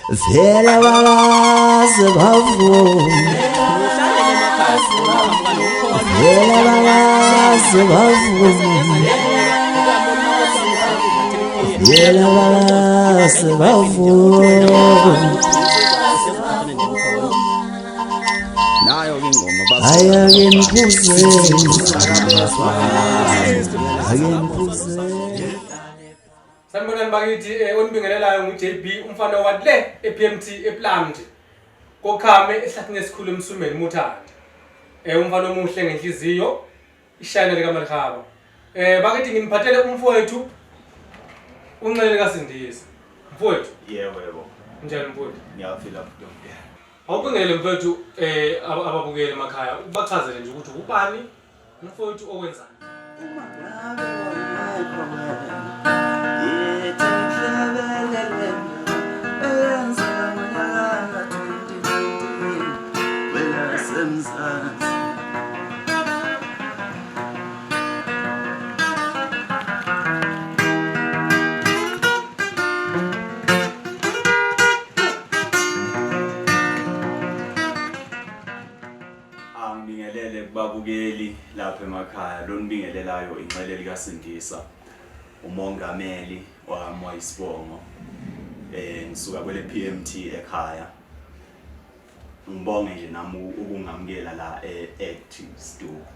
Vela bakaze bavuma Vela bakaze bavuma Vela bakaze bavuma nayo ke ingoma Ayake niphuze Ayake niphuze Sanibonani bakithi onibingelelayo ngu-JB umfana wakule ePMT ePlant kokhame ehlathini esikhulu emsumeni Muthanda umfana omuhle ngenhliziyo ishayina lika Malihaba bakithi nginiphathele umfowethu unxele kaSindisi mfowethu yebo njani mfowethu ngiyafila futhi awubingelele mfowethu ababukeli emakhaya ubachazele nje ukuthi ubani umfowethu okwenzani Ngibingelele kubabukeli lapha emakhaya lo nibingelelayo inxele likaSindisa umongameli waMwayisibongo ngisuka kwele PMT ekhaya ngibonge nje nami ukungamukela la eActive Studio.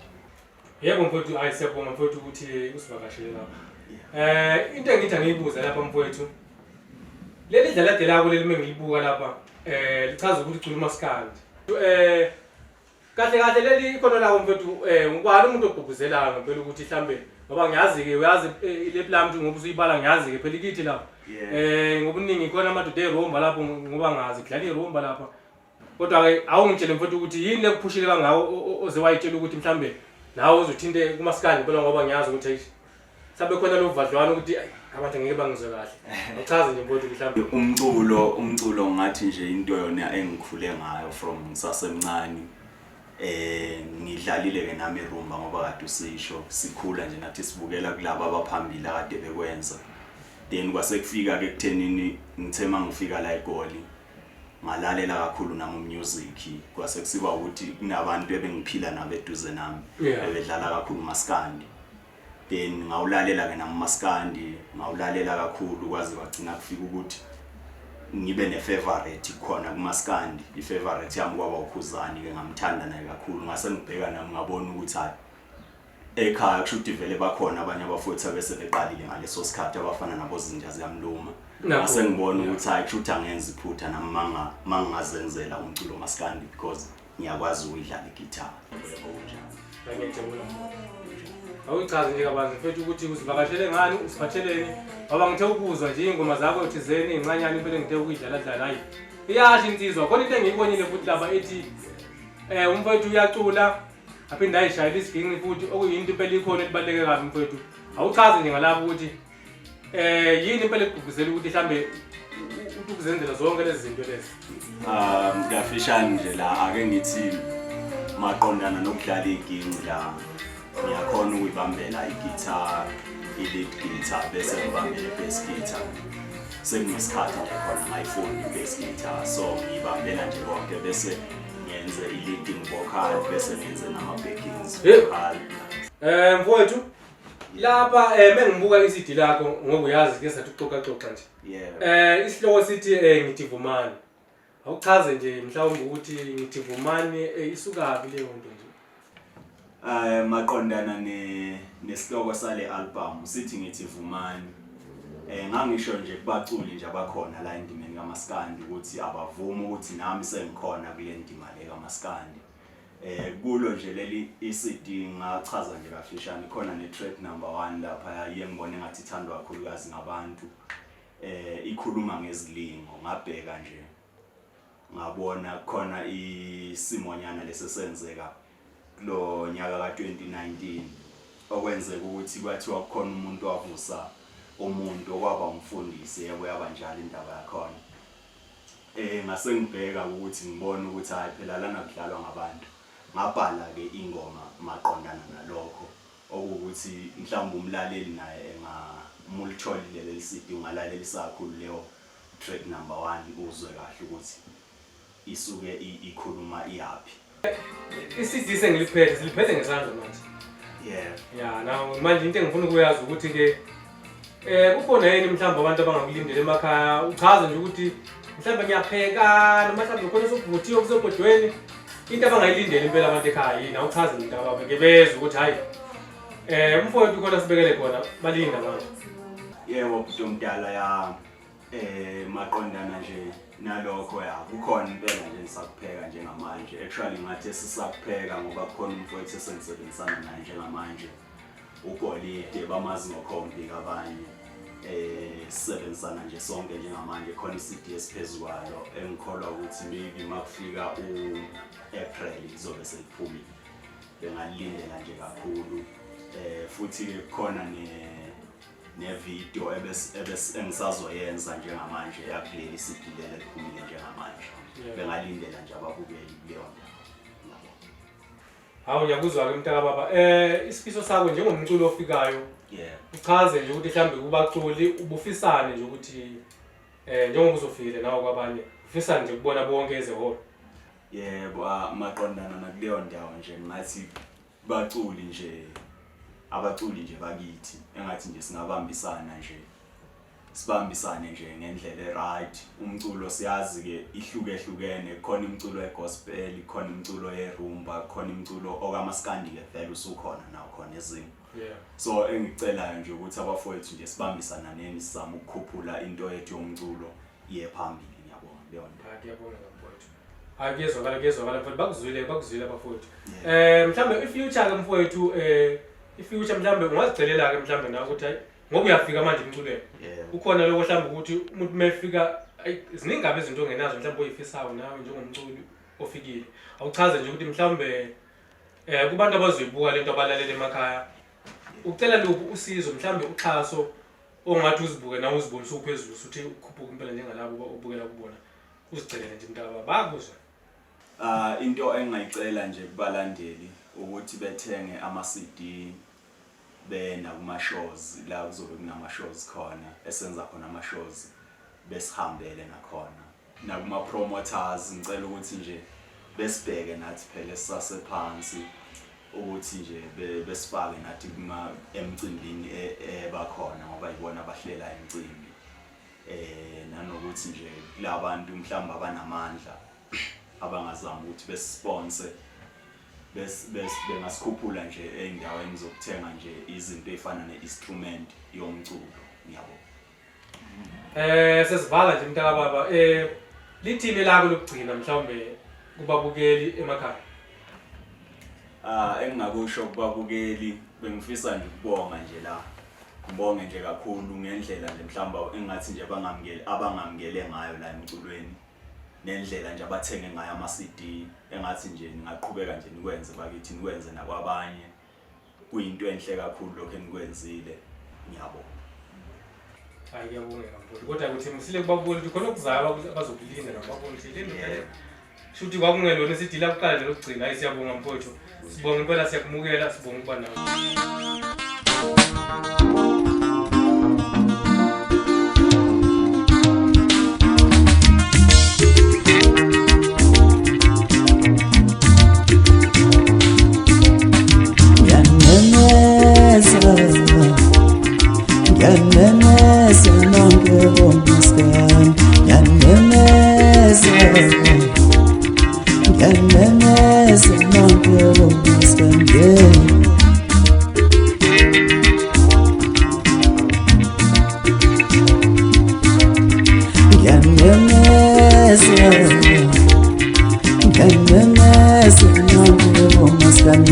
Yebo mfowethu ayisebonga mfowethu ukuthi usivakashele lapha into engithi angiyibuza lapha mfowethu leli dlala delako leli mengilibuka lapha lichaza ukuthi ucula umaskandi kahle leli ikhono lawo mfowethu ngubani umuntu ogqugquzelayo ngempela ukuthi mhlambe ngoba ngiyazi ke uyazi ile plan ngoba usuyibala ngiyazi ke phela ikithi lapha ngobuningi khona amadoda eromba lapho ngoba ngazi kudlala iromba lapha kodwa ke awungitshele mfowethu ukuthi yini lekuphushile kangako ozewayitshela ukuthi mhlambe nawe uzothinte kumaskandi phela ngoba ngiyazi ukuthi sabe khona lo vadlwana ukuthi abantu ngeke bangizwe kahle uchaze nje mfowethu mhlambe umculo ngathi nje into yona engikhule ngayo from ngisasemncane ngidlalile ke nami irumba ngoba kade usisho sikhula nje nathi sibukela kulabo abaphambili kade bekwenza then kwasekufika ke kuthenini ngithema ngifika la eGoli ngalalela kakhulu nami music kwasekusiba ukuthi kunabantu ebengiphila nabo eduze nami bedlala kakhulu umaskandi then ngawulalela ke nami umaskandi ngawulalela kakhulu kwaze kwagcina kufika ukuthi ngibe nefavorite khona kumaskandi ifavorite yami kwaba uKhuzani ke ngamthanda naye kakhulu ngase ngibheka nami ngabona ukuthi hayi ekhaya kushuthi vele bakhona abanye abafowethu bese beqalile ngaleso sikhathi abafana nabo Zinja ziyamluma ngase ngibona ukuthi hayi kushuthi angenza iphutha nami mangazenzela umculo maskandi because ngiyakwazi ukudlala igitara awuchaze nje kabanzi mfethu ukuthi usivakashele ngani usiphatheleni ngoba ngithe ukuzwa nje ingoma zakho thizeni incanyana impela ngithe ukuyidlala hayi iyasho insizwa khona into engiyibonile futhi laba ethi umfethu uyacula aphinda ayishayela isiginqi futhi okuyinto impela ikhona elibaleke kabi mfethu awuchaze nje ngalapho ukuthi yini impela ekugqugquzela ukuthi mhlambe ukuzenzela zonke lezi zinto lezi ngiyafishana nje la ake ngithi maqondana nokudlala iginqi la ngiyakhona ukuyibambela i-guitar, i-lead guitar bese ngibambela i-bass guitar. Sekunesikhathi nje khona ngayifunda i-bass guitar so ngibambela nje konke bese ngenze i-leading vocal bese ngenze nama-backings vocal. Mfowethu lapha mengibuka iCD lakho ngoba uyazi ke sathi uxoxa nje. Yeah. Isihloko sithi ngithi Vumani. Awuchaze nje mhlawumbe ukuthi ngithi Vumani isuka leyo nto nje. Maqondana nesihloko sale album sithi ngithi Vumani ngangisho nje kubaculi nje abakhona la endimeni kaMaskandi ukuthi abavuma ukuthi nami sengikhona kule ndima le kaMaskandi kulo nje leli iCD ngachaza nje kafishane khona ne-track number 1 lapha yengibone ngathi ithandwa kakhulukazi ngabantu ikhuluma ngezilingo ngabheka nje ngabona khona isimonyana lesesenzeka lo nyaka ka2019 okwenzeka ukuthi kwathiwa kukhona umuntu wavusa umuntu okwaba umfundisi yebo yabanjalo indaba yakhona ngase ngibheka ukuthi ngibone ukuthi hayi phela lana kudlalwa ngabantu ngabhala ke ingoma maqondana nalokho okuthi mhlawumbe umlaleli naye engamulitholile leli CD ungalalela isakhulu leyo track number 1 uzwe kahle ukuthi isuke ikhuluma iyapi. I-CD sengiliphethe siliphethe ngesandla manje. Yeah, now manje into engifuna ukuyazi ukuthi ke kukhona yini mhlawumbe abantu abangakulindele emakhaya uchaze nje ukuthi mhlawumbe ngiyapheka noma mhlawumbe khona sokuvuthiwe kusobhodweni into abangayilindele impela abantu ekhaya yini awuchaze into ababeke bezwe ukuthi hayi umfowethu khona sibekele khona balinda abantu. Yebo bhuti omdala ya maqondana nje nalokho ya kukhona impela nje nisakupheka njengamanje actually ngathi sisakupheka ngoba kukhona umfowethu esengisebenzisana naye njengamanje uGolide bamazi ngokhombi kabanye sisebenzisana nje sonke njengamanje khona iCD esiphezulu engikholwa ukuthi maybe makufika uApril izobe seyiphumile bengalindela nje kakhulu futhi khona ne video engisazoyenza njengamanje yakuleli sidilele liphumile njengamanje bengalindela nje ababukeli kuleyo nto. Hawu ngiyakuzwa ke mntaka baba isifiso sakho njengomculo ofikayo uchaze nje ukuthi mhlambe kubaculi ubufisane nje ukuthi njengoba uzofikile nawo kwabanye ufisane nje kubona bonke ezeholo. Yebo maqondana nakuleyo ndawo nje ngathi baculi nje abaculi nje bakithi engathi nje singabambisana nje sibambisane nje ngendlela right umculo siyazi ke ihlukehlukene khona umculo wegospel khona umculo yerumba khona umculo okamaskandi ke vele usukhona nawo khona ezinye so engicelayo nje ukuthi abafowethu nje sibambisana neni sizama ukukhuphula into yethu yomculo iye phambili ngiyabona leyo nto. Ngiyabona mfowethu akuyezwakala futhi bakuzwile abafowethu mhlambe ifuture ke mfowethu ifuture mhlambe ungazicelela ke mhlambe na ukuthi hayi ngoba uyafika manje emculweni ukhona lokho mhlambe ukuthi umuntu mayefika ziningi ngabe izinto ongenazo mhlambe oyifisayo nawe njengomculi ofikile awuchaze nje ukuthi mhlambe kubantu abazoyibuka lento abalalela emakhaya ucela lokhu usizo mhlambe uxhaso ongathi uzibuke nawe uzibonisa uphezulu uthi ukhuphuka impela njengalabo obukela kubona uzicelele nje mntaka bakuzwa. Into engayicela nje kubalandeli ukuthi bethenge ama-CD bena kuma-shows la kuzobe kunama-shows khona esenza khona ama-shows besihambele nakhona nakuma-promoters ngicela ukuthi nje besibheke nathi phela sisasephansi ukuthi nje besifake nathi emcimbini bakhona ngoba ibona abahlela imicimbi nanokuthi nje labantu mhlawumbe abanamandla abangazama ukuthi besisponsor bengasikhuphula nje eindaweni zokuthenga nje izinto ezifana ne-instrument yomculo ngiyabo. Sesivala nje mntaka baba lithini lakho lokugcina mhlawumbe kubabukeli emakhaya. Engingakusho kubabukeli bengifisa nje ukubonga nje la ngibonge nje kakhulu ngendlela nje mhlawumbe engathi nje abangamukele ngayo la emculweni nendlela nje abathenge ngayo ama-CD engathi nje ngingaqhubeka nje nikwenze bakithi nikwenze nakwabanye kuyinto enhle kakhulu lokho enikwenzile ngiyabonga. Hayi ngiyabonga kakhulu kodwa ukuthi msile kubabukeli ukuthi khona okuzayo abazokulinda nababona ukuthi le nto shuthi kwakungelona iCD la kuqala nje lokugcina hayi siyabonga mfowethu sibonga impela siyakumukela sibonga ukuba nawe.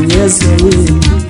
Yes,